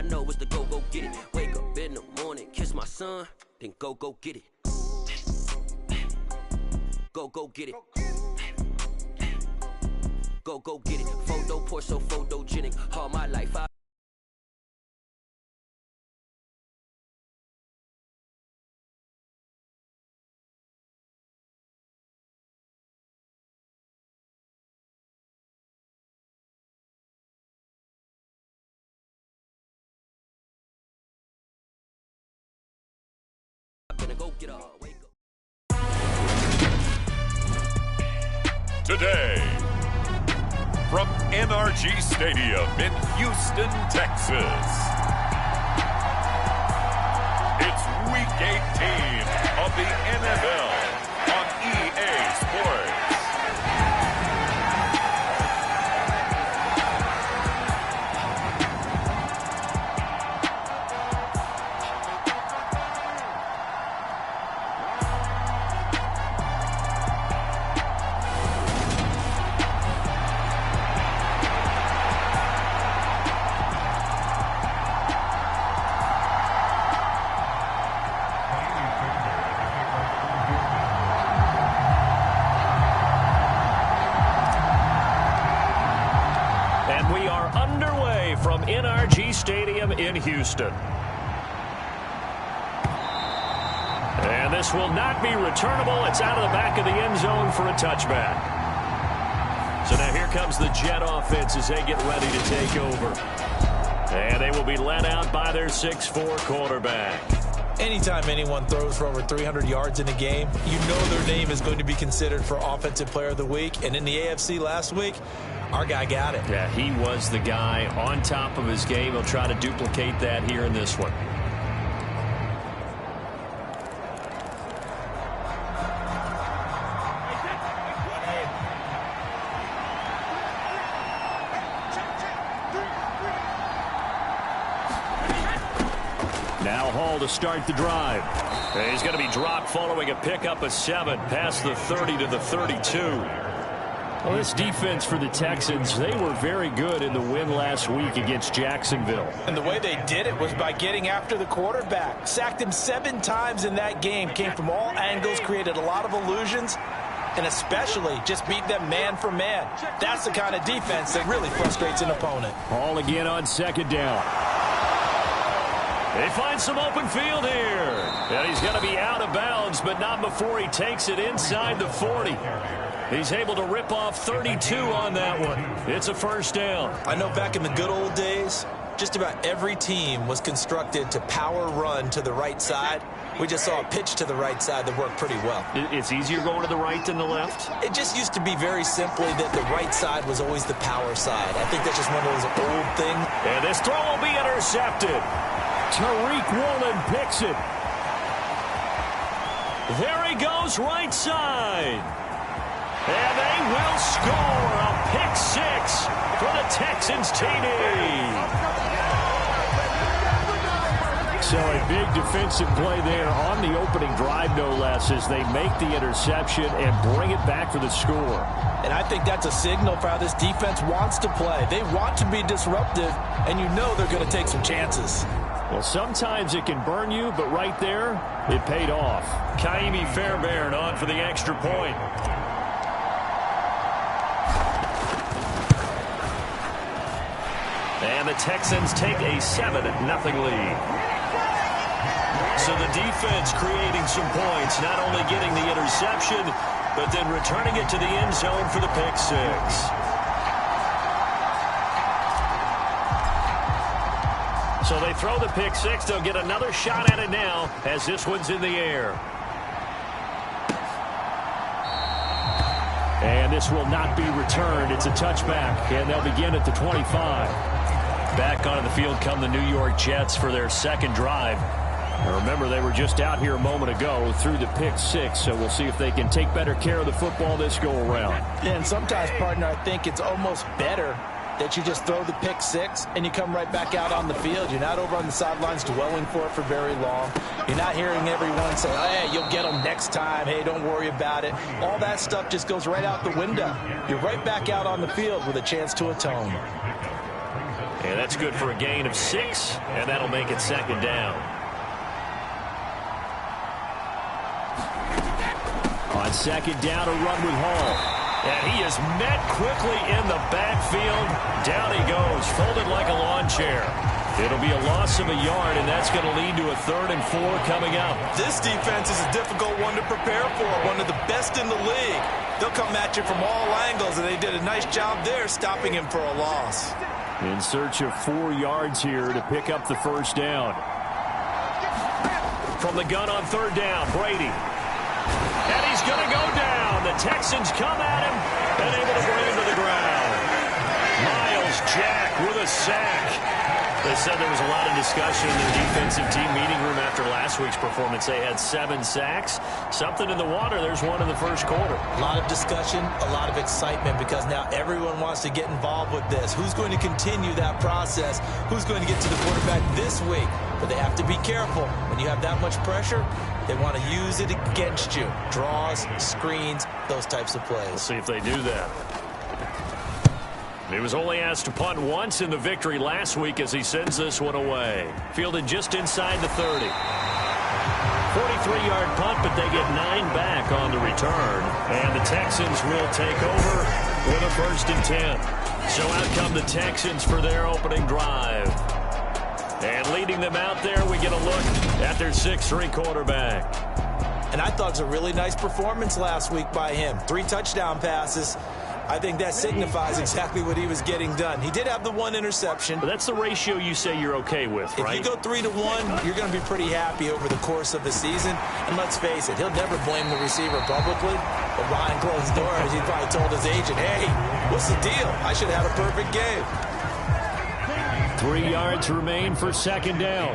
I know is to go get it. Wake up in the morning, kiss my son, then go get it. Go get it. Go get it. Photo poor, so photogenic. All my life I better go get her. Wake up. Today, from NRG Stadium in Houston, Texas, it's Week 18 of the NFL on EA Sports. From NRG Stadium in Houston. And this will not be returnable. It's out of the back of the end zone for a touchback. So now here comes the Jet offense as they get ready to take over. And they will be led out by their 6'4" quarterback. Anytime anyone throws for over 300 yards in a game, you know their name is going to be considered for Offensive Player of the Week. And in the AFC last week, our guy got it. Yeah, he was the guy on top of his game. He'll try to duplicate that here in this one. Now Hall to start the drive. He's going to be dropped following a pickup of 7 past the 30 to the 32. Well, this defense for the Texans, they were very good in the win last week against Jacksonville. And the way they did it was by getting after the quarterback. Sacked him 7 times in that game. Came from all angles, created a lot of illusions, and especially just beat them man for man. That's the kind of defense that really frustrates an opponent. Hall again on second down. They find some open field here. And he's going to be out of bounds, but not before he takes it inside the 40. He's able to rip off 32 on that one. It's a first down. I know back in the good old days, just about every team was constructed to power run to the right side. We just saw a pitch to the right side that worked pretty well. It's easier going to the right than the left? It just used to be very simply that the right side was always the power side. I think that's just one of those old things. And this throw will be intercepted. Tariq Woolen picks it. There he goes, right side. And they will score a pick 6 for the Texans TD. So a big defensive play there on the opening drive, no less, as they make the interception and bring it back for the score. And I think that's a signal for how this defense wants to play. They want to be disruptive, and you know they're going to take some chances. Well, sometimes it can burn you, but right there, it paid off. Kaimi Fairbairn on for the extra point. And the Texans take a 7-0 lead. So the defense creating some points, not only getting the interception, but then returning it to the end zone for the pick 6. So they throw the pick 6. They'll get another shot at it now as this one's in the air. And this will not be returned. It's a touchback, and they'll begin at the 25. Back onto the field come the New York Jets for their second drive. Now remember, they were just out here a moment ago through the pick 6, so we'll see if they can take better care of the football this go-around. Yeah, and sometimes, partner, I think it's almost better that you just throw the pick 6 and you come right back out on the field. You're not over on the sidelines dwelling for it for very long. You're not hearing everyone say, oh, hey, you'll get them next time. Hey, don't worry about it. All that stuff just goes right out the window. You're right back out on the field with a chance to atone. And that's good for a gain of 6, and that'll make it second down. On second down, a run with Hall. And he is met quickly in the backfield. Down he goes, folded like a lawn chair. It'll be a loss of a yard, and that's going to lead to a 3rd and 4 coming up. This defense is a difficult one to prepare for, one of the best in the league. They'll come at you from all angles, and they did a nice job there stopping him for a loss. In search of 4 yards here to pick up the first down. From the gun on 3rd down, Brady. And he's going to go down. The Texans come at him and able to bring him to the ground. Miles Jack with a sack. They said there was a lot of discussion in the defensive team meeting room after last week's performance. They had 7 sacks. Something in the water. There's one in the first quarter. A lot of discussion, a lot of excitement, because now everyone wants to get involved with this. Who's going to continue that process? Who's going to get to the quarterback this week? But they have to be careful. When you have that much pressure, they want to use it against you. Draws, screens, those types of plays. We'll see if they do that. He was only asked to punt once in the victory last week as he sends this one away. Fielded just inside the 30. 43-yard punt, but they get 9 back on the return. And the Texans will take over with a 1st and 10. So out come the Texans for their opening drive. And leading them out there, we get a look at their 6'3" quarterback. And I thought it was a really nice performance last week by him. 3 touchdown passes. I think that signifies exactly what he was getting done. He did have the 1 interception. But that's the ratio you say you're okay with, right? If you go 3-to-1, you're going to be pretty happy over the course of the season. And let's face it, he'll never blame the receiver publicly. But behind closed doors, he probably told his agent, hey, what's the deal? I should have had a perfect game. 3 yards remain for second down.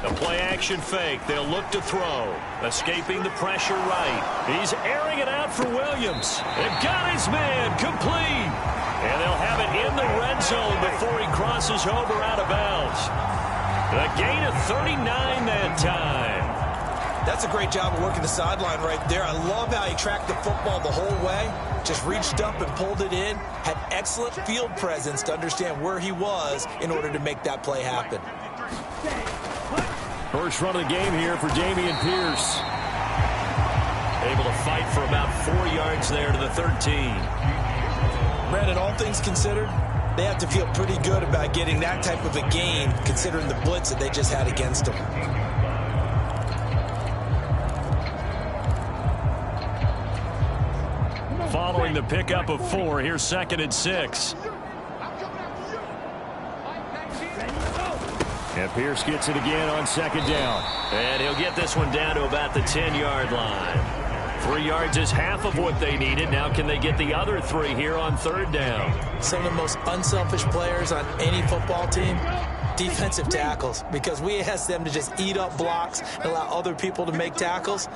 A play-action fake. They'll look to throw. Escaping the pressure right. He's airing it out for Williams. They've got his man complete. And they'll have it in the red zone before he crosses over out of bounds. A gain of 39 that time. That's a great job of working the sideline right there. I love how he tracked the football the whole way. Just reached up and pulled it in. Had excellent field presence to understand where he was in order to make that play happen. First run of the game here for Dameon Pierce. Able to fight for about 4 yards there to the 13. Brandon, all things considered, they have to feel pretty good about getting that type of a gain, considering the blitz that they just had against them. Following the pickup of 4, here's 2nd and 6. And Pierce gets it again on 2nd down. And he'll get this one down to about the 10-yard line. 3 yards is half of what they needed. Now can they get the other 3 here on 3rd down? Some of the most unselfish players on any football team, defensive tackles, because we ask them to just eat up blocks and allow other people to make tackles.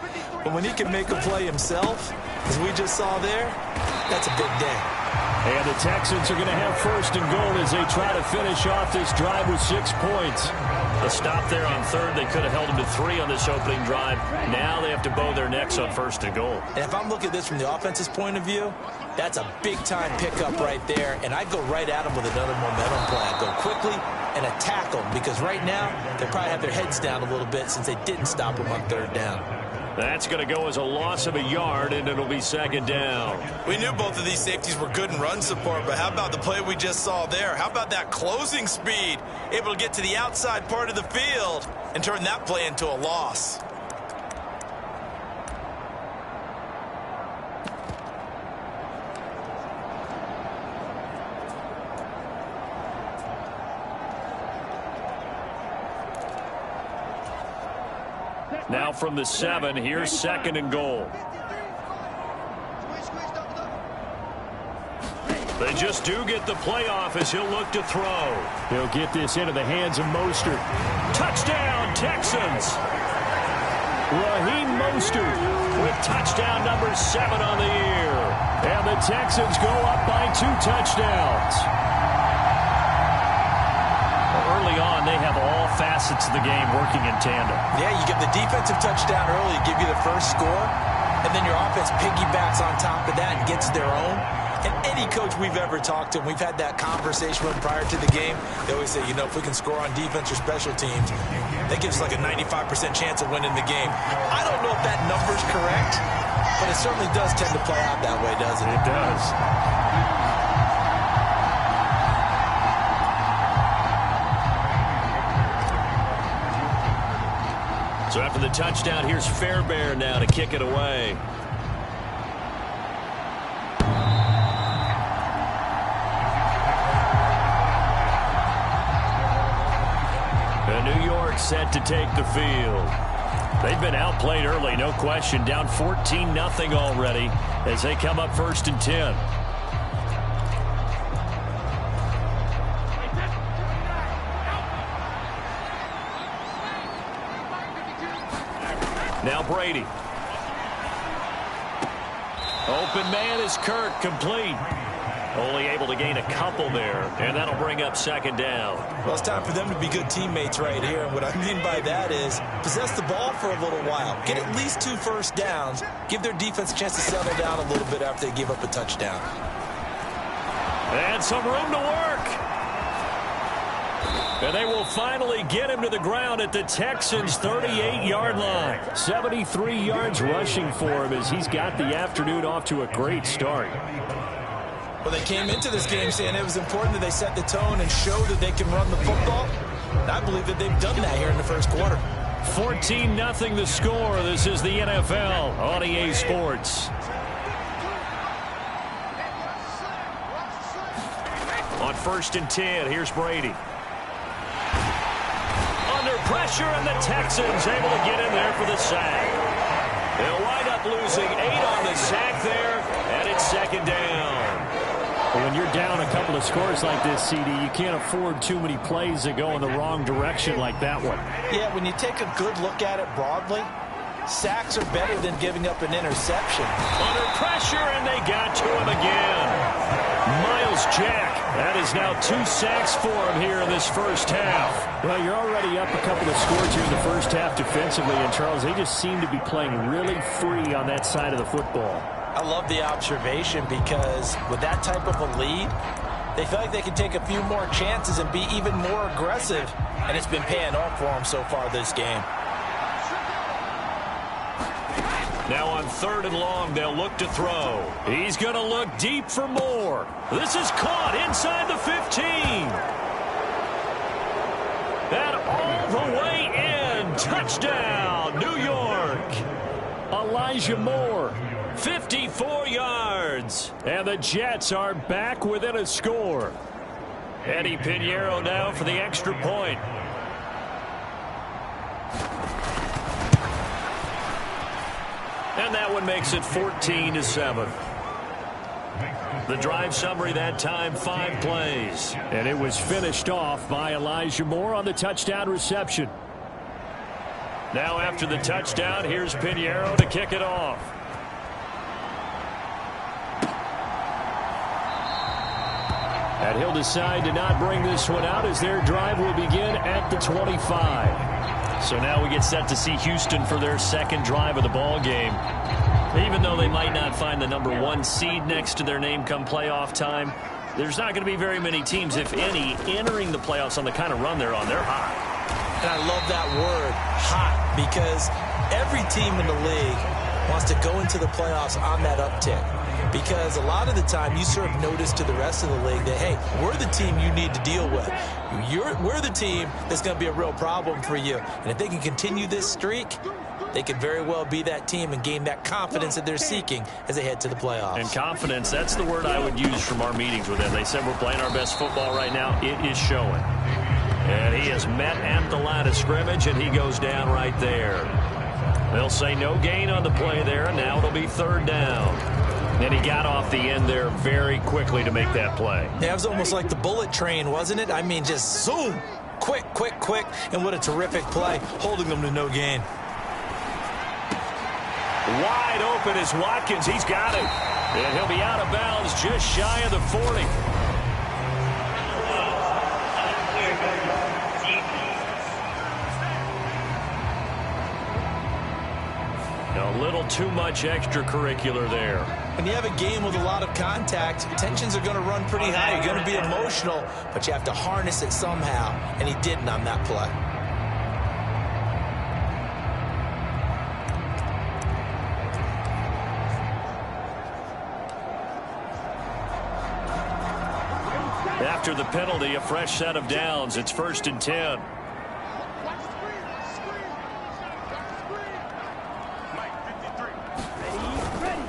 But when he can make a play himself, as we just saw there, that's a big day. And the Texans are going to have 1st and goal as they try to finish off this drive with 6 points. A stop there on 3rd. They could have held them to 3 on this opening drive. Now they have to bow their necks on 1st and goal. And if I'm looking at this from the offense's point of view, that's a big-time pickup right there. And I'd go right at them with another momentum play. I'd go quickly and attack them, because right now they probably have their heads down a little bit since they didn't stop them on 3rd down. That's going to go as a loss of a yard, and it'll be 2nd down. We knew both of these safeties were good in run support, but how about the play we just saw there? How about that closing speed? Able to get to the outside part of the field and turn that play into a loss. Now from the 7, here's 2nd and goal. They just do get the playoff as he'll look to throw. He'll get this into the hands of Mostert. Touchdown, Texans! Raheem Mostert with touchdown number 7 on the year. And the Texans go up by 2 touchdowns. Early on, they have all facets of the game working in tandem. Yeah, you get the defensive touchdown early, give you the first score, and then your offense piggybacks on top of that and gets their own. Any coach we've ever talked to, and we've had that conversation with them prior to the game, they always say, you know, if we can score on defense or special teams, that gives us like a 95% chance of winning the game. I don't know if that number's correct, but it certainly does tend to play out that way, doesn't it? It does. So after the touchdown, here's Fairbairn now to kick it away. And New York set to take the field. They've been outplayed early, no question. Down 14-0 already as they come up 1st and 10. Now Brady. Open man is Kirk, complete. Only able to gain a couple there, and that'll bring up 2nd down. Well, it's time for them to be good teammates right here. And what I mean by that is possess the ball for a little while. Get at least 2 first downs. Give their defense a chance to settle down a little bit after they give up a touchdown. And some room to work. And they will finally get him to the ground at the Texans' 38-yard line. 73 yards rushing for him as he's got the afternoon off to a great start. Well, they came into this game saying it was important that they set the tone and show that they can run the football. And I believe that they've done that here in the first quarter. 14-0 the score. This is the NFL on EA Sports. On 1st and 10, here's Brady. Under pressure, and the Texans able to get in there for the sack. They'll wind up losing 8 on the sack there, and it's 2nd down. When you're down a couple of scores like this, CD, you can't afford too many plays that go in the wrong direction like that one. Yeah, when you take a good look at it broadly, sacks are better than giving up an interception. Under pressure, and they got to him again. Miles Jack, that is now 2 sacks for him here in this first half. Well, you're already up a couple of scores here in the first half defensively, and Charles, they just seem to be playing really free on that side of the football. I love the observation because with that type of a lead, they feel like they can take a few more chances and be even more aggressive, and it's been paying off for them so far this game. Now on 3rd and long, they'll look to throw. He's going to look deep for more. This is caught inside the 15. And all the way in. Touchdown, New York. Elijah Moore. 54 yards. And the Jets are back within a score. Eddie Pinheiro now for the extra point. And that one makes it 14-7. The drive summary that time, 5 plays. And it was finished off by Elijah Moore on the touchdown reception. Now after the touchdown, here's Pinheiro to kick it off. And he'll decide to not bring this one out as their drive will begin at the 25. So now we get set to see Houston for their 2nd drive of the ball game. Even though they might not find the #1 seed next to their name come playoff time, there's not going to be very many teams, if any, entering the playoffs on the kind of run they're on. They're hot. And I love that word, hot, because every team in the league wants to go into the playoffs on that uptick. Because a lot of the time you serve notice to the rest of the league that, hey, we're the team you need to deal with. We're the team that's going to be a real problem for you. And if they can continue this streak, they could very well be that team and gain that confidence that they're seeking as they head to the playoffs. And confidence, that's the word I would use from our meetings with them. They said we're playing our best football right now. It is showing. And he is met at the line of scrimmage, and he goes down right there. They'll say no gain on the play there, and now it'll be 3rd down. And he got off the end there very quickly to make that play. Yeah, it was almost like the bullet train, wasn't it? I mean, just zoom, quick, quick, quick, and what a terrific play, holding them to no gain. Wide open is Watkins. He's got it. And he'll be out of bounds just shy of the 40. A little too much extracurricular there. When you have a game with a lot of contact, tensions are going to run pretty high. You're going to be emotional, but you have to harness it somehow, and he didn't on that play. After the penalty, a fresh set of downs. It's 1st and 10.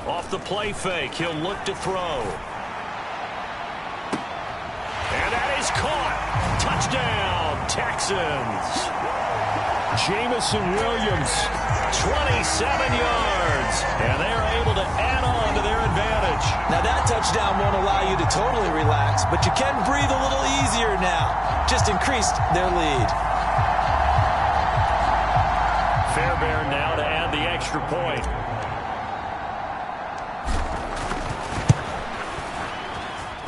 Off the play fake, he'll look to throw. And that is caught. Touchdown, Texans. Jamison Williams. 27 yards. And they are able to add on to their advantage. Now that touchdown won't allow you to totally relax, but you can breathe a little easier now. Just increased their lead. Fairbairn now to add the extra point.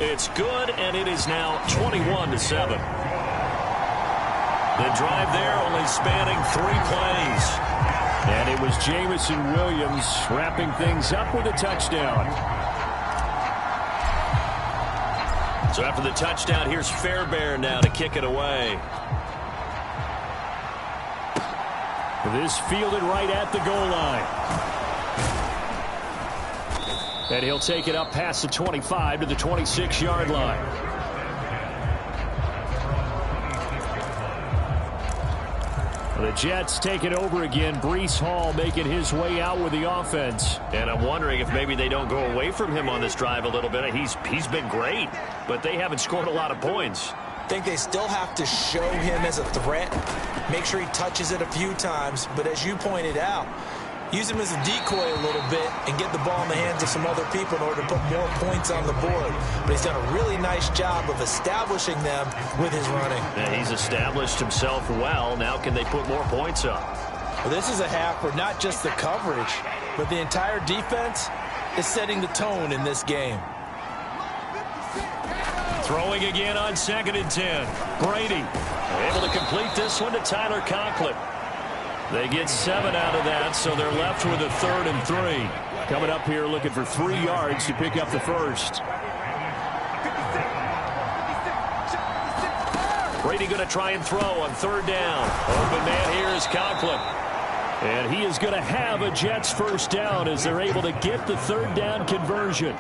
It's good, and it is now 21-7. The drive there only spanning 3 plays. And it was Jamison Williams wrapping things up with a touchdown. So after the touchdown, here's Fairbairn now to kick it away. This fielded right at the goal line. And he'll take it up past the 25 to the 26-yard line. The Jets take it over again. Breece Hall making his way out with the offense. And I'm wondering if maybe they don't go away from him on this drive a little bit. He's been great, but they haven't scored a lot of points. I think they still have to show him as a threat. Make sure he touches it a few times. But as you pointed out, use him as a decoy a little bit and get the ball in the hands of some other people in order to put more points on the board. But he's done a really nice job of establishing them with his running. Yeah, he's established himself well. Now can they put more points up? Well, this is a half where not just the coverage, but the entire defense is setting the tone in this game. Throwing again on 2nd and 10. Brady able to complete this one to Tyler Conklin. They get 7 out of that, so they're left with a 3rd and 3. Coming up here looking for 3 yards to pick up the first. Brady going to try and throw on 3rd down. Open man here is Conklin. And he is going to have a Jets first down as they're able to get the 3rd down conversion.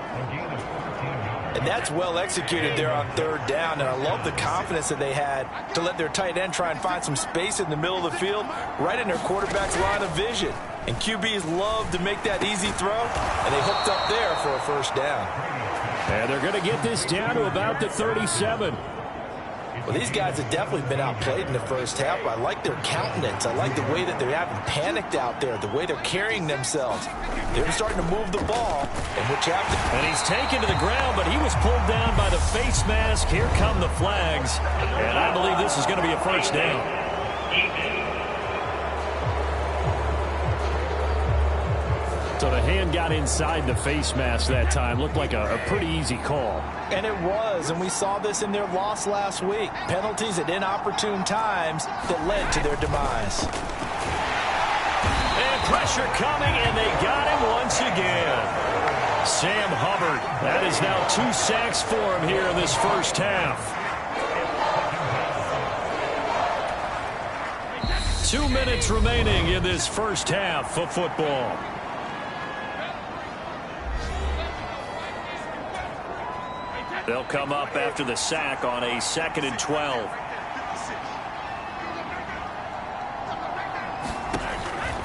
And that's well executed there on 3rd down. And I love the confidence that they had to let their tight end try and find some space in the middle of the field, right in their quarterback's line of vision. And QBs love to make that easy throw, and they hooked up there for a first down. And they're going to get this down to about the 37. Well, these guys have definitely been outplayed in the first half. I like their countenance. I like the way that they haven't panicked out there, the way they're carrying themselves. They're starting to move the ball, and what you have to... And he's taken to the ground, but he was pulled down by the face mask. Here come the flags, and I believe this is going to be a first down. So the hand got inside the face mask that time. Looked like a pretty easy call. And it was, and we saw this in their loss last week. Penalties at inopportune times that led to their demise. And pressure coming, and they got him once again. Sam Hubbard. That is now 2 sacks for him here in this first half. 2 minutes remaining in this first half of football. They'll come up after the sack on a 2nd and 12.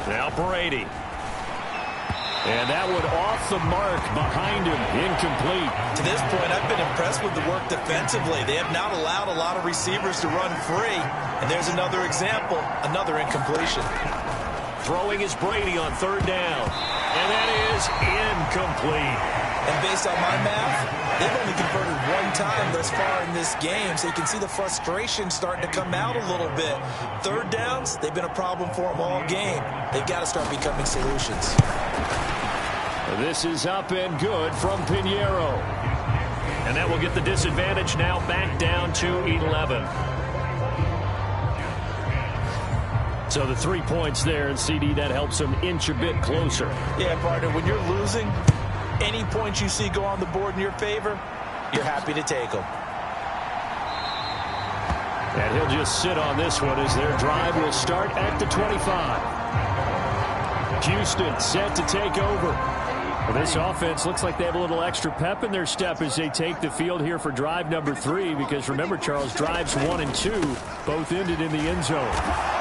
Now Brady. And that one off the mark behind him. Incomplete. To this point, I've been impressed with the work defensively. They have not allowed a lot of receivers to run free. And there's another example, another incompletion. Throwing is Brady on 3rd down. And that is incomplete. And based on my math, they've only converted 1 time thus far in this game, so you can see the frustration starting to come out a little bit. 3rd downs, they've been a problem for them all game. They've got to start becoming solutions. This is up and good from Pinheiro. And that will get the disadvantage now back down to 11. So the 3 points there, and CD, that helps them inch a bit closer. Yeah, partner, when you're losing, Any points you see go on the board in your favor, you're happy to take them. And he'll just sit on this one as their drive will start at the 25. Houston set to take over. Well, this offense looks like they have a little extra pep in their step as they take the field here for drive number 3, because remember, Charles, drives 1 and 2 both ended in the end zone.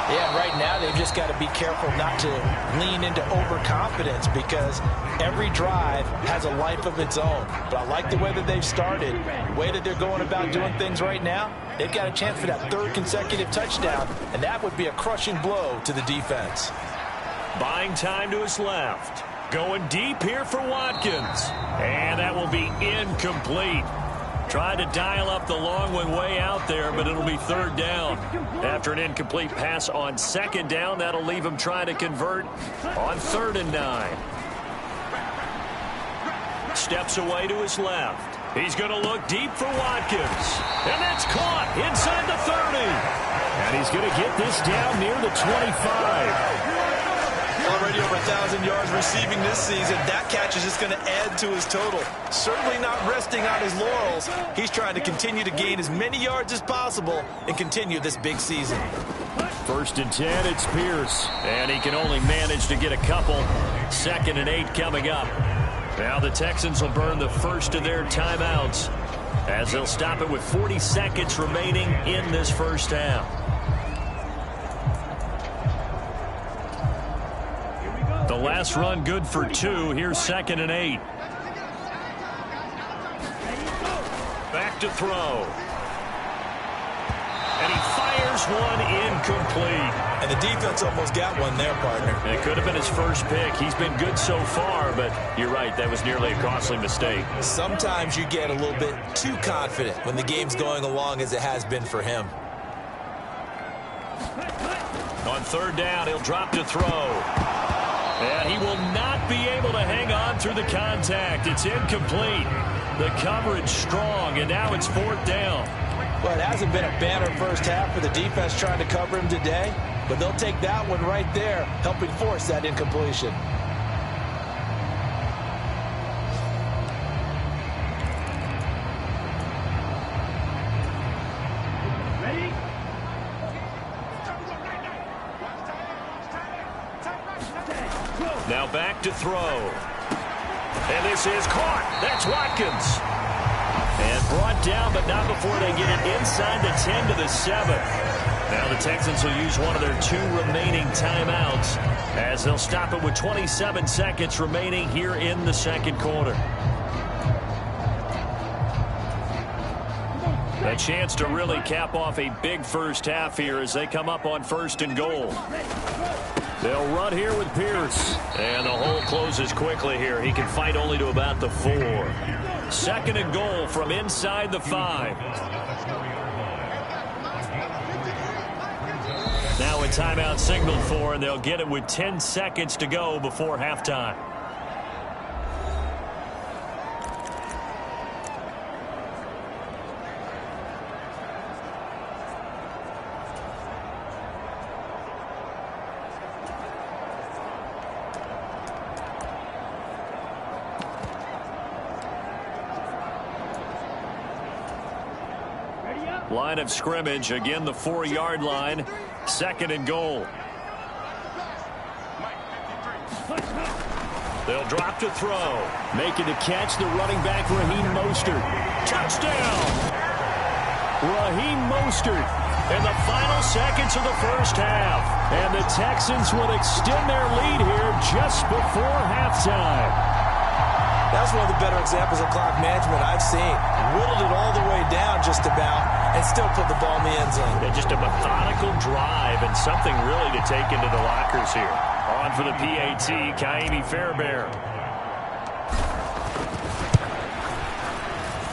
Yeah, right now they've just got to be careful not to lean into overconfidence, because every drive has a life of its own. But I like the way that they've started, the way that they're going about doing things right now. They've got a chance for that 3rd consecutive touchdown, and that would be a crushing blow to the defense. Buying time to his left. Going deep here for Watkins. And that will be incomplete. Tried to dial up the long one way out there, but it'll be 3rd down. After an incomplete pass on 2nd down, that'll leave him trying to convert on 3rd and 9. Steps away to his left. He's going to look deep for Watkins. And that's caught inside the 30. And he's going to get this down near the 25. Already over 1,000 yards receiving this season. That catch is just going to add to his total. Certainly not resting on his laurels. He's trying to continue to gain as many yards as possible and continue this big season. 1st and 10, it's Pierce. And he can only manage to get a couple. 2nd and 8 coming up. Now the Texans will burn the first of their timeouts as they'll stop it with 40 seconds remaining in this first half. The last run good for 2. Here's 2nd and 8. Back to throw. And he fires one incomplete. And the defense almost got one there, partner. It could have been his first pick. He's been good so far, but you're right, that was nearly a costly mistake. Sometimes you get a little bit too confident when the game's going along as it has been for him. On 3rd down, he'll drop to throw. And he will not be able to hang on through the contact. It's incomplete. The coverage strong, and now it's 4th down. Well, it hasn't been a banner first half for the defense trying to cover him today, but they'll take that one right there, helping force that incompletion. Now back to throw. And this is caught. That's Watkins. And brought down, but not before they get it inside the 10 to the 7. Now the Texans will use one of their 2 remaining timeouts as they'll stop it with 27 seconds remaining here in the 2nd quarter. A chance to really cap off a big first half here as they come up on 1st and goal. They'll run here with Pierce. And the hole closes quickly here. He can fight only to about the 4. 2nd and goal from inside the 5. Now a timeout signaled for, and they'll get it with 10 seconds to go before halftime. Line of scrimmage, again the 4-yard line. 2nd and goal. They'll drop to throw. Making the catch, the running back, Raheem Mostert. Touchdown! Raheem Mostert in the final seconds of the first half. And the Texans will extend their lead here just before halftime. That's one of the better examples of clock management I've seen. Whittled it all the way down just about and still put the ball in the end zone. Yeah, just a methodical drive and something really to take into the lockers here. On for the PAT, Kaimi Fairbairn.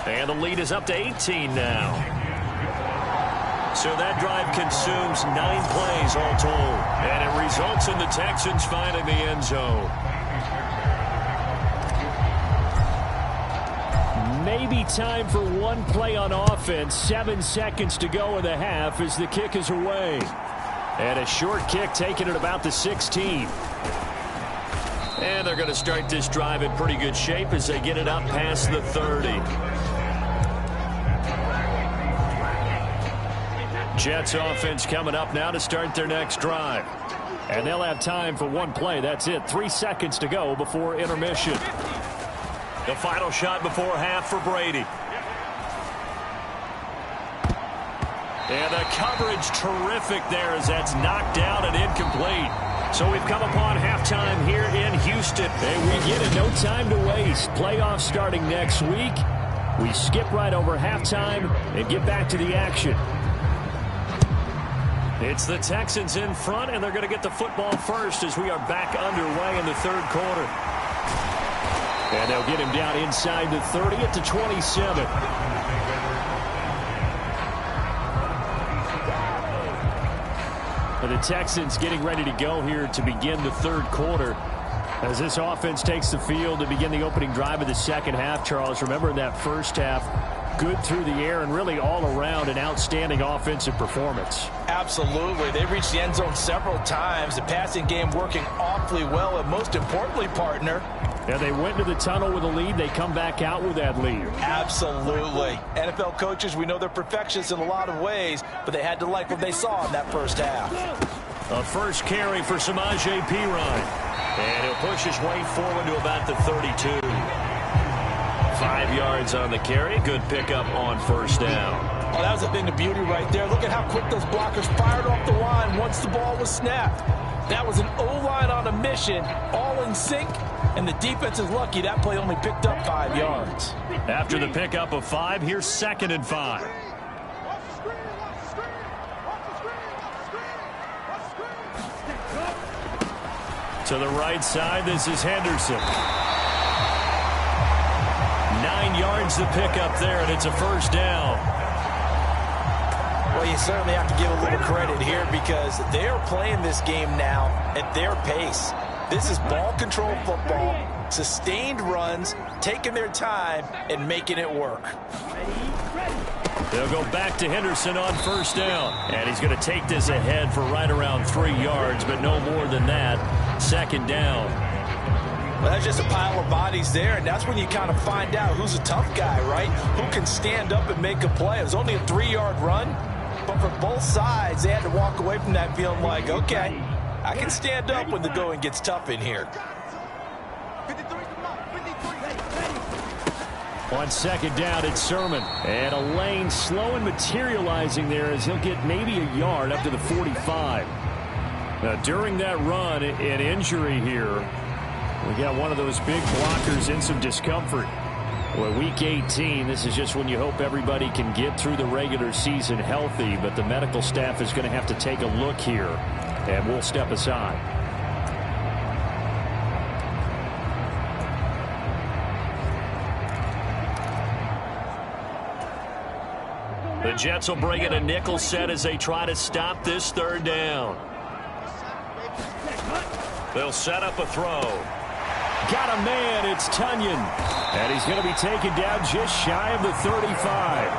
And the lead is up to 18 now. So that drive consumes 9 plays all told. And it results in the Texans finding the end zone. Maybe time for one play on offense. 7 seconds to go in the half as the kick is away. And a short kick taken at about the 16. And they're going to start this drive in pretty good shape as they get it up past the 30. Jets offense coming up now to start their next drive. And they'll have time for one play. That's it. 3 seconds to go before intermission. The final shot before half for Brady. And the coverage terrific there as that's knocked down and incomplete. So we've come upon halftime here in Houston. And we get it. No time to waste. Playoffs starting next week. We skip right over halftime and get back to the action. It's the Texans in front, and they're going to get the football first as we are back underway in the third quarter. And they'll get him down inside the 30 at the 27. The Texans getting ready to go here to begin the third quarter as this offense takes the field to begin the opening drive of the second half. Charles, remember in that first half, good through the air and really all around an outstanding offensive performance. Absolutely. They reached the end zone several times. The passing game working awfully well, and most importantly, partner, yeah, they went to the tunnel with a lead. They come back out with that lead. Absolutely. NFL coaches, we know they're perfectionists in a lot of ways, but they had to like what they saw in that first half. A first carry for Samaje Perine. And he'll push his way forward to about the 32. 5 yards on the carry. Good pickup on first down. Oh, that was a thing of beauty right there. Look at how quick those blockers fired off the line once the ball was snapped. That was an O-line on a mission, all in sync, and the defense is lucky that play only picked up 5 yards. After the pickup of 5, here's 2nd and 5. To the right side, this is Henderson. 9 yards to pick up there, and it's a first down. Well, you certainly have to give a little credit here because they are playing this game now at their pace. This is ball control football, sustained runs, taking their time, and making it work. They'll go back to Henderson on first down. And he's going to take this ahead for right around 3 yards, but no more than that. 2nd down. Well, that's just a pile of bodies there, and that's when you kind of find out who's a tough guy, right? Who can stand up and make a play. It was only a 3-yard run, but for both sides, they had to walk away from that feeling like, okay, I can stand up when the going gets tough in here. On 2nd down, it's Sermon. And a lane slow and materializing there as he'll get maybe a yard up to the 45. Now, during that run, an injury here. We got one of those big blockers in some discomfort. Well, week 18, this is just when you hope everybody can get through the regular season healthy, but the medical staff is going to have to take a look here, and we'll step aside. The Jets will bring in a nickel set as they try to stop this 3rd down. They'll set up a throw. Got a man, it's Tunyon. And he's going to be taken down just shy of the 35.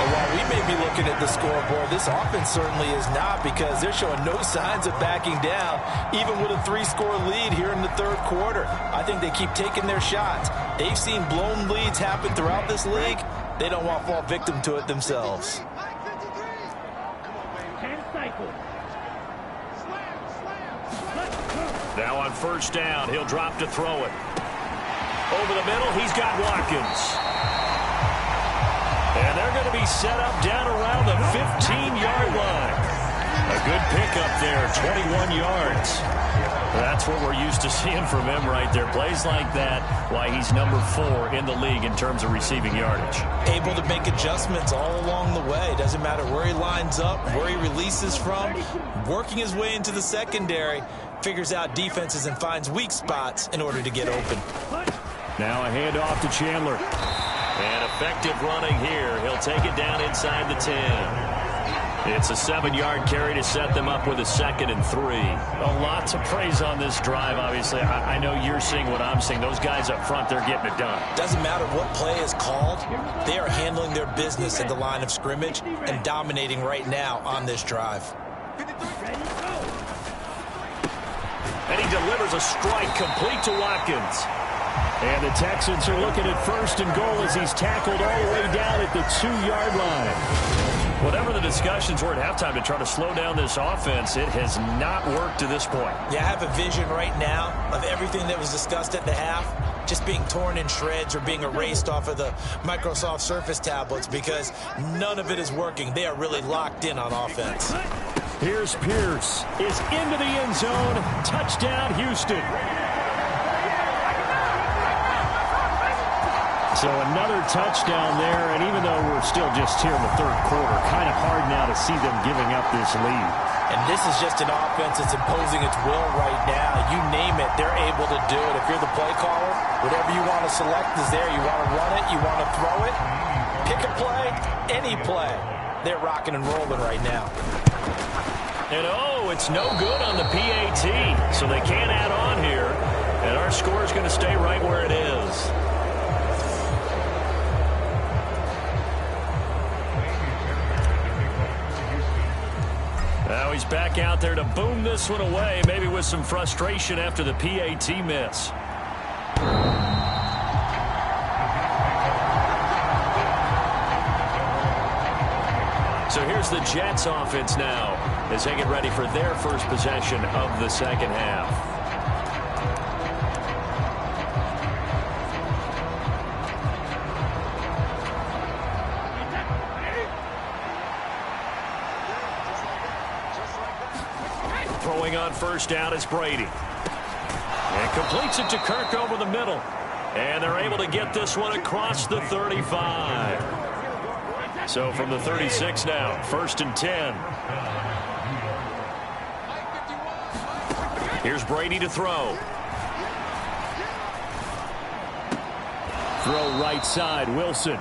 While we may be looking at the scoreboard, this offense certainly is not because they're showing no signs of backing down, even with a 3-score lead here in the third quarter. I think they keep taking their shots. They've seen blown leads happen throughout this league. They don't want to fall victim to it themselves. Now on first down, he'll drop to throw it. Over the middle, he's got Watkins. And they're going to be set up down around the 15-yard line. A good pickup there, 21 yards. That's what we're used to seeing from him right there. Plays like that, why he's number 4 in the league in terms of receiving yardage. Able to make adjustments all along the way. Doesn't matter where he lines up, where he releases from. Working his way into the secondary, figures out defenses and finds weak spots in order to get open. Now a handoff to Chandler. And effective running here. He'll take it down inside the 10. It's a 7-yard carry to set them up with a 2nd and 3. A lot to praise on this drive, obviously. I know you're seeing what I'm seeing. Those guys up front, they're getting it done. Doesn't matter what play is called. They are handling their business at the line of scrimmage and dominating right now on this drive. And he delivers a strike complete to Watkins. And the Texans are looking at 1st and goal as he's tackled all the way down at the 2-yard line. Whatever the discussions were at halftime to try to slow down this offense, it has not worked to this point. Yeah, I have a vision right now of everything that was discussed at the half just being torn in shreds or being erased off of the Microsoft Surface tablets because none of it is working. They are really locked in on offense. Here's Pierce. Is into the end zone. Touchdown, Houston. So another touchdown there, and even though we're still just here in the 3rd quarter, kind of hard now to see them giving up this lead. And this is just an offense that's imposing its will right now. You name it, they're able to do it. If you're the play caller, whatever you want to select is there. You want to run it, you want to throw it, pick a play, any play. They're rocking and rolling right now. And oh, it's no good on the PAT, so they can't add on here. And our score is going to stay right where it is. Now he's back out there to boom this one away, maybe with some frustration after the PAT miss. So here's the Jets offense now as they get ready for their first possession of the second half. Throwing on first down is Brady. And completes it to Kirk over the middle. And they're able to get this one across the 35. So from the 36 now, 1st and 10. Here's Brady to throw. Throw right side, Wilson.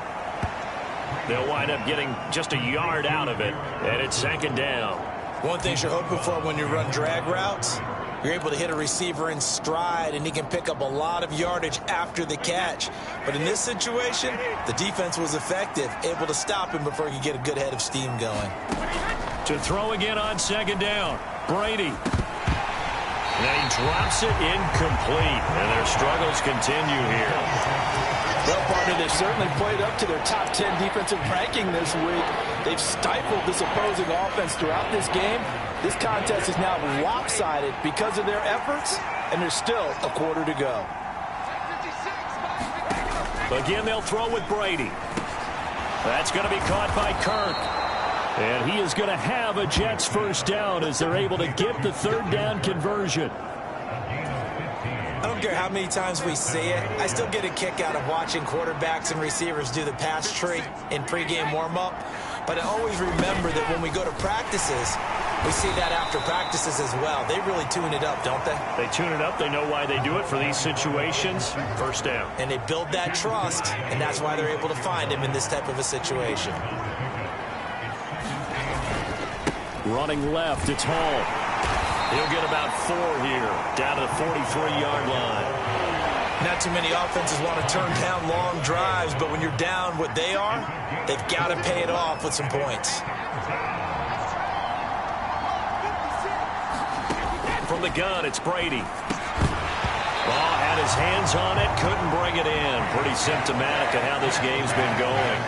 They'll wind up getting just a yard out of it. And it's 2nd down. One thing you're hoping for when you run drag routes, you're able to hit a receiver in stride, and he can pick up a lot of yardage after the catch. But in this situation, the defense was effective, able to stop him before he could get a good head of steam going. To throw again on 2nd down, Brady. And he drops it incomplete, and their struggles continue here. Well, partner, they've certainly played up to their top 10 defensive ranking this week. They've stifled this opposing offense throughout this game. This contest is now lopsided because of their efforts, and there's still a quarter to go. Again, they'll throw with Brady. That's going to be caught by Kirk. And he is going to have a Jets first down as they're able to get the 3rd down conversion. I don't care how many times we see it. I still get a kick out of watching quarterbacks and receivers do the pass tree in pregame warm-up. But I always remember that when we go to practices, we see that after practices as well. They really tune it up, don't they? They tune it up. They know why they do it for these situations. First down. And they build that trust, and that's why they're able to find him in this type of a situation. Running left, it's Hall. He'll get about 4 here, down to the 43-yard line. Not too many offenses want to turn down long drives, but when you're down what they are, they've got to pay it off with some points. From the gun, it's Brady. Ball had his hands on it, couldn't bring it in. Pretty symptomatic of how this game's been going.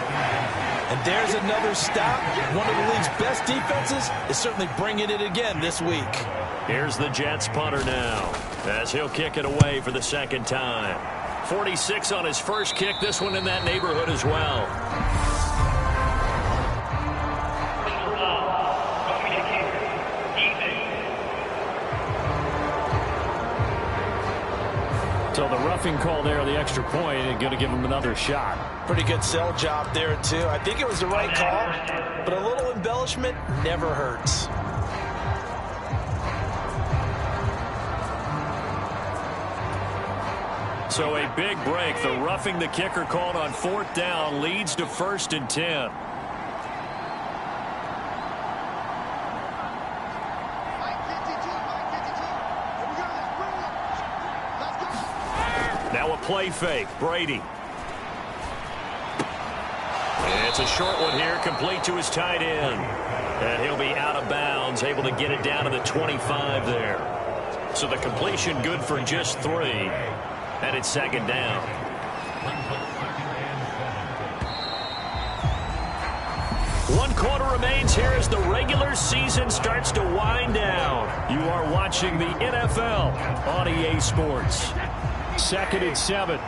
And there's another stop. One of the league's best defenses is certainly bringing it again this week. Here's the Jets punter now, as he'll kick it away for the 2nd time. 46 on his first kick, this one in that neighborhood as well. So the roughing call there, the extra point, and going to give him another shot. Pretty good sell job there, too. I think it was the right call, but a little embellishment never hurts. So a big break. The roughing the kicker called on 4th down leads to 1st and 10. Now a play fake. Brady. And it's a short one here, complete to his tight end. And he'll be out of bounds, able to get it down to the 25 there. So the completion good for just 3. And it's second down. One quarter remains here as the regular season starts to wind down. You are watching the NFL on EA Sports. 2nd and 7.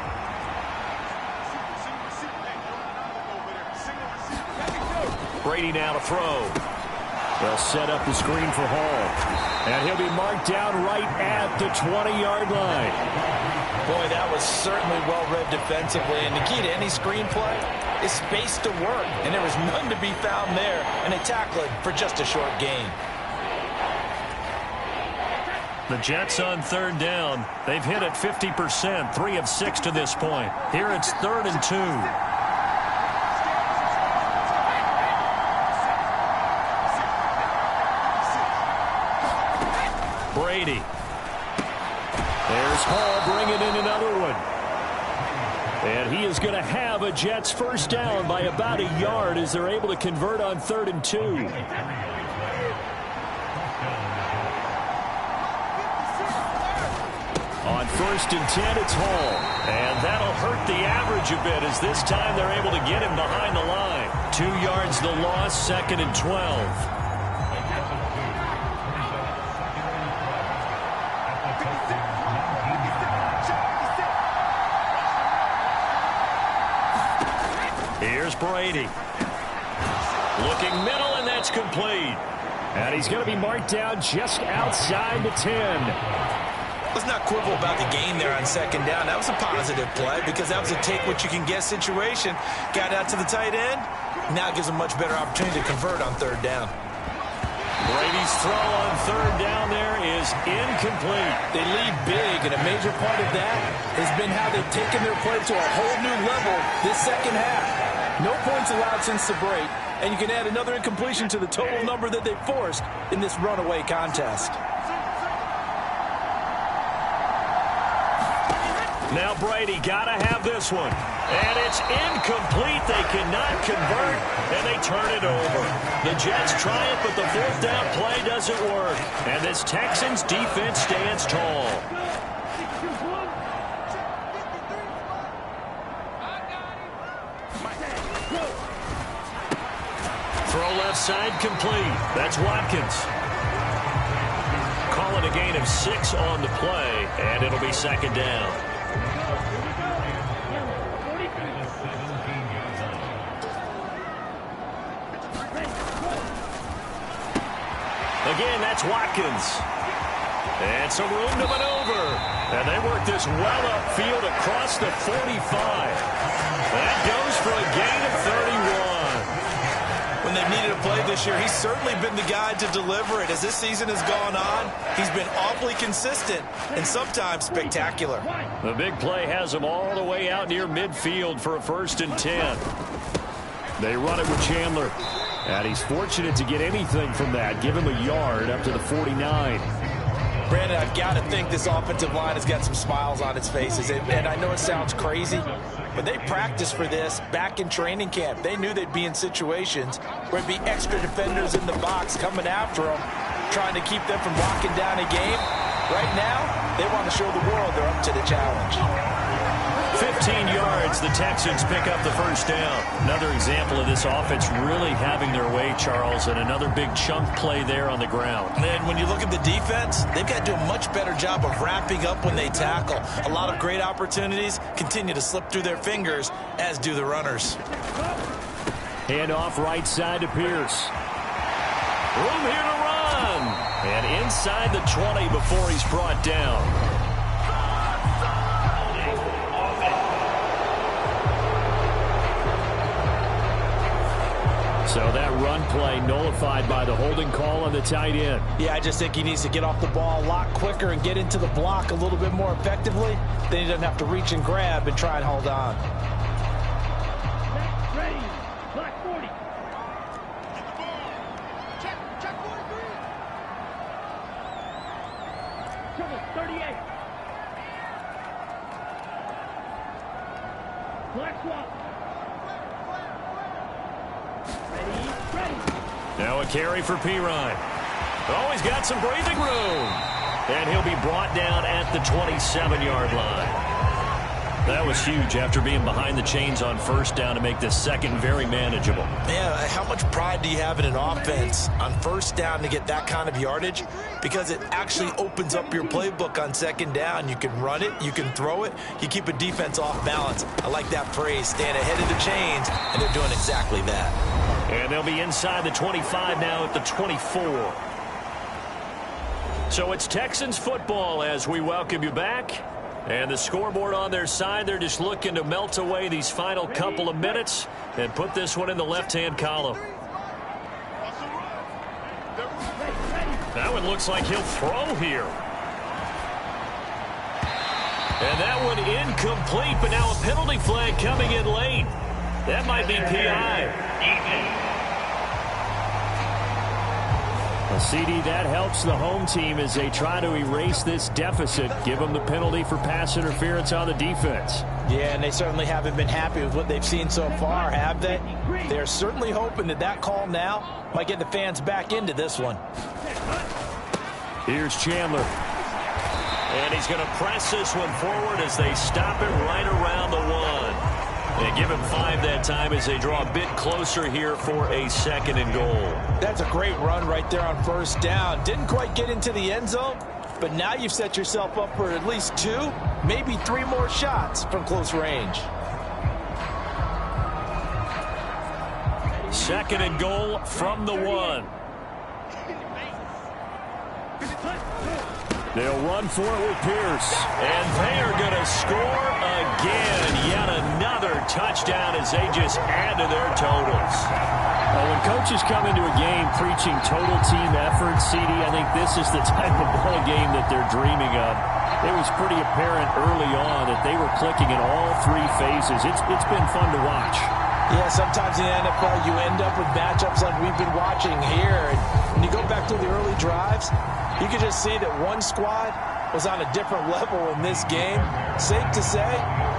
Brady now to throw. They'll set up the screen for Hall. And he'll be marked down right at the 20-yard line. Boy, that was certainly well-read defensively. And the key to any screenplay is space to work. And there was none to be found there. And they tackle it for just a short gain. The Jets on 3rd down. They've hit it 50%, 3 of 6 to this point. Here it's 3rd and 2. Brady. There's Hall bringing in another one. And he is going to have a Jets first down by about a yard as they're able to convert on 3rd and 2. On 1st and 10, it's Hall. And that'll hurt the average a bit as this time they're able to get him behind the line. 2 yards the loss, 2nd and 12. Here's Brady. Looking middle, and that's complete. And he's going to be marked down just outside the 10. Let's not quibble about the gain there on 2nd down. That was a positive play because that was a take-what-you-can-get situation. Got out to the tight end. Now gives a much better opportunity to convert on 3rd down. Brady's throw on 3rd down there is incomplete. They lead big, and a major part of that has been how they've taken their play to a whole new level this second half. No points allowed since the break, and you can add another incompletion to the total number that they forced in this runaway contest. Now Brady got to have this one. And it's incomplete. They cannot convert, and they turn it over. The Jets try it, but the 4th down play doesn't work. And this Texans defense stands tall. Throw left side complete. That's Watkins. Call it a gain of 6 on the play, and it'll be 2nd down. Again, that's Watkins. And some room to maneuver. And they work this well upfield across the 45. That goes for a gain of 31. When they've needed a play this year, he's certainly been the guy to deliver it. As this season has gone on, he's been awfully consistent and sometimes spectacular. The big play has him all the way out near midfield for a 1st and 10. They run it with Chandler. And he's fortunate to get anything from that. Give him a yard up to the 49. Brandon, I've got to think this offensive line has got some smiles on its faces. And I know it sounds crazy, but they practiced for this back in training camp. They knew they'd be in situations where it'd be extra defenders in the box coming after them, trying to keep them from locking down a game. Right now, they want to show the world they're up to the challenge. 15 yards, the Texans pick up the 1st down. Another example of this offense really having their way, Charles, and another big chunk play there on the ground. And when you look at the defense, they've got to do a much better job of wrapping up when they tackle. A lot of great opportunities continue to slip through their fingers, as do the runners. Hand off right side to Pierce. Room here to run. And inside the 20 before he's brought down. So that run play nullified by the holding call on the tight end. Yeah, I just think he needs to get off the ball a lot quicker and get into the block a little bit more effectively. Then he doesn't have to reach and grab and try and hold on. Ready, black 40. Check 43. Trouble 38. Black swap. Now a carry for Pirine. Oh, he's got some breathing room. And he'll be brought down at the 27-yard line. That was huge after being behind the chains on first down to make this second very manageable. Yeah, how much pride do you have in an offense on first down to get that kind of yardage? Because it actually opens up your playbook on second down. You can run it, you can throw it, you keep a defense off balance. I like that phrase, staying ahead of the chains, and they're doing exactly that. And they'll be inside the 25 now at the 24. So it's Texans football as we welcome you back. And the scoreboard on their side, they're just looking to melt away these final couple of minutes and put this one in the left-hand column. That one looks like he'll throw here. And that one incomplete, but now a penalty flag coming in late. That might be PI. Well, CD, that helps the home team as they try to erase this deficit. Give them the penalty for pass interference on the defense. Yeah, and they certainly haven't been happy with what they've seen so far, have they? They're certainly hoping that that call now might get the fans back into this one. Here's Chandler. And he's going to press this one forward as they stop it right around the 1. They give him 5 that time as they draw a bit closer here for a 2nd and goal. That's a great run right there on first down. Didn't quite get into the end zone, but now you've set yourself up for at least 2, maybe 3 more shots from close range. 2nd and goal from the 1. They'll run for it with Pierce. And they are going to score again. Yet another touchdown as they just add to their totals. Well, when coaches come into a game preaching total team effort, CD, I think this is the type of ball game that they're dreaming of. It was pretty apparent early on that they were clicking in all 3 phases. It's been fun to watch. Yeah, sometimes in the NFL you end up with matchups like we've been watching here. And when you go back to the early drives, you can just see that one squad was on a different level in this game. Safe to say,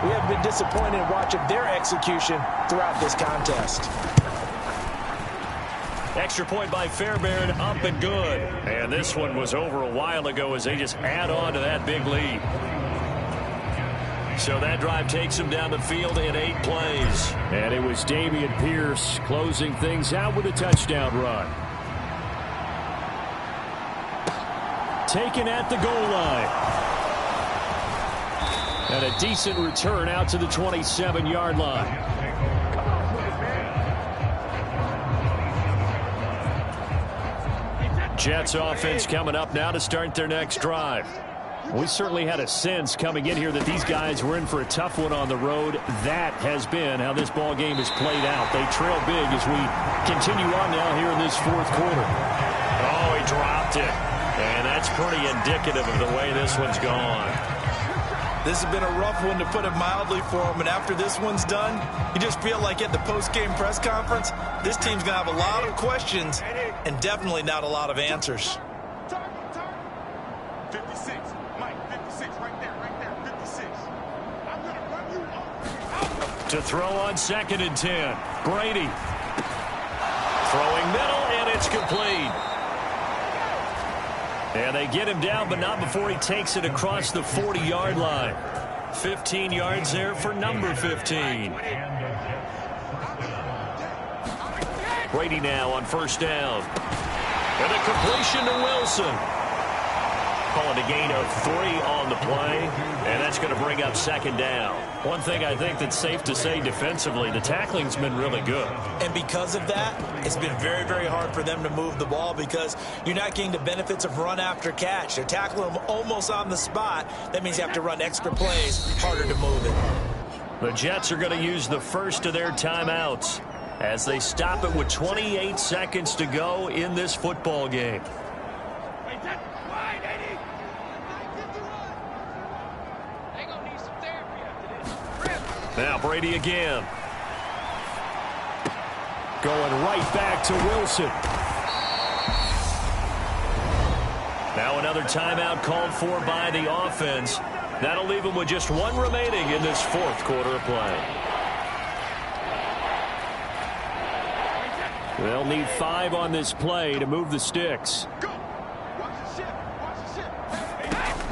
we have been disappointed in watching their execution throughout this contest. Extra point by Fairbairn, up and good. And this one was over a while ago as they just add on to that big lead. So that drive takes them down the field in 8 plays. And it was Dameon Pierce closing things out with a touchdown run. Taken at the goal line. And a decent return out to the 27-yard line. Jets offense coming up now to start their next drive. We certainly had a sense coming in here that these guys were in for a tough one on the road. That has been how this ball game has played out. They trail big as we continue on now here in this 4th quarter. Oh, he dropped it. And that's pretty indicative of the way this one's gone. This has been a rough one, to put it mildly, for them. And after this one's done, you just feel like at the post-game press conference, this team's going to have a lot of questions and definitely not a lot of answers. 56. Mike, 56. Right there. 56. I'm going to run you over. To throw on 2nd and 10. Brady. Throwing middle, and it's complete. And they get him down, but not before he takes it across the 40-yard line. 15 yards there for number 15. Brady now on first down. And a completion to Wilson. Calling a gain of 3 on the play, and that's going to bring up 2nd down. One thing I think that's safe to say defensively, the tackling's been really good. And because of that, it's been very, very hard for them to move the ball because you're not getting the benefits of run after catch. They're tackling them almost on the spot. That means you have to run extra plays, harder to move it. The Jets are going to use the first of their timeouts as they stop it with 28 seconds to go in this football game. Now Brady again. Going right back to Wilson. Now another timeout called for by the offense. That'll leave them with just 1 remaining in this 4th quarter of play. They'll need 5 on this play to move the sticks.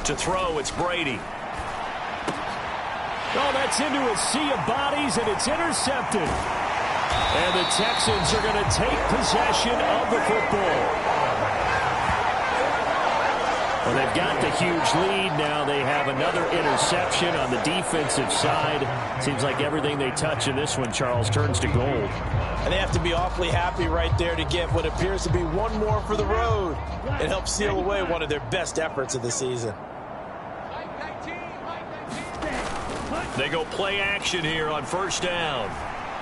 To throw, it's Brady. Oh, that's into a sea of bodies, and it's intercepted. And the Texans are going to take possession of the football. Well, they've got the huge lead now. They have another interception on the defensive side. Seems like everything they touch in this one, Charles, turns to gold. And they have to be awfully happy right there to get what appears to be one more for the road. It helps seal away one of their best efforts of the season. They go play action here on first down.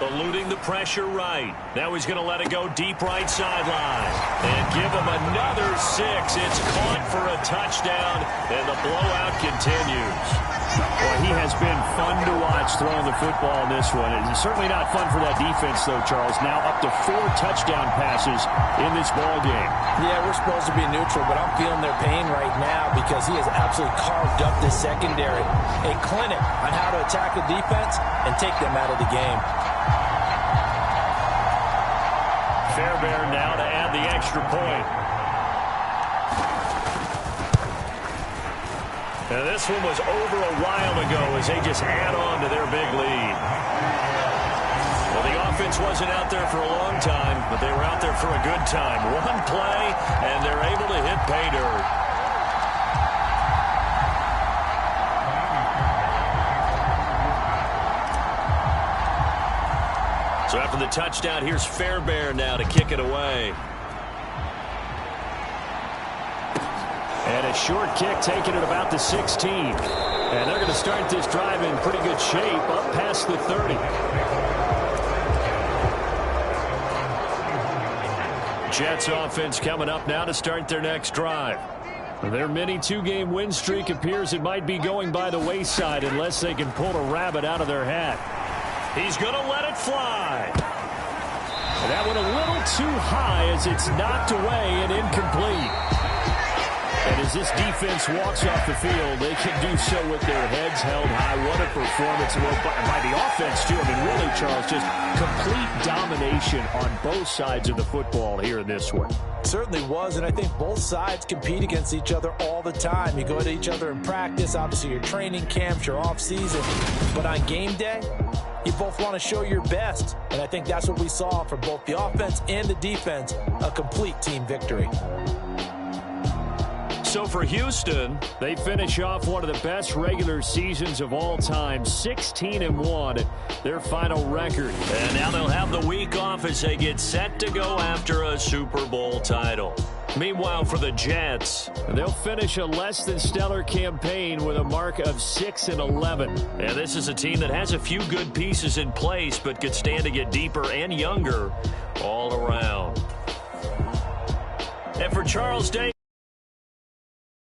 Eluding the pressure right. Now he's going to let it go deep right sideline. And give him another 6. It's caught for a touchdown, and the blowout continues. Well, he has been fun to watch throwing the football in this one. It's certainly not fun for that defense, though, Charles. Now up to 4 touchdown passes in this ball game. Yeah, we're supposed to be neutral, but I'm feeling their pain right now because he has absolutely carved up the secondary. A clinic on how to attack the defense and take them out of the game. Fairbairn now to add the extra point. And this one was over a while ago as they just add on to their big lead. Well, the offense wasn't out there for a long time, but they were out there for a good time. One play, and they're able to hit pay dirt. So after the touchdown, here's Fairbairn now to kick it away. And a short kick taken at about the 16. And they're going to start this drive in pretty good shape up past the 30. Jets offense coming up now to start their next drive. Their mini 2-game win streak appears it might be going by the wayside unless they can pull a rabbit out of their hat. He's going to let it fly. And that went a little too high as it's knocked away and incomplete. And as this defense walks off the field, they can do so with their heads held high. What a performance by the offense, too. I mean, really, Charles, just complete domination on both sides of the football here in this one. Certainly was, and I think both sides compete against each other all the time. You go to each other in practice, obviously your training camps, your off season, but on game day, you both want to show your best, and I think that's what we saw from both the offense and the defense, a complete team victory. So for Houston, they finish off one of the best regular seasons of all time, 16-1, their final record. And now they'll have the week off as they get set to go after a Super Bowl title. Meanwhile, for the Jets, they'll finish a less than stellar campaign with a mark of 6-11. And this is a team that has a few good pieces in place, but could stand to get deeper and younger all around. And for Charles Day.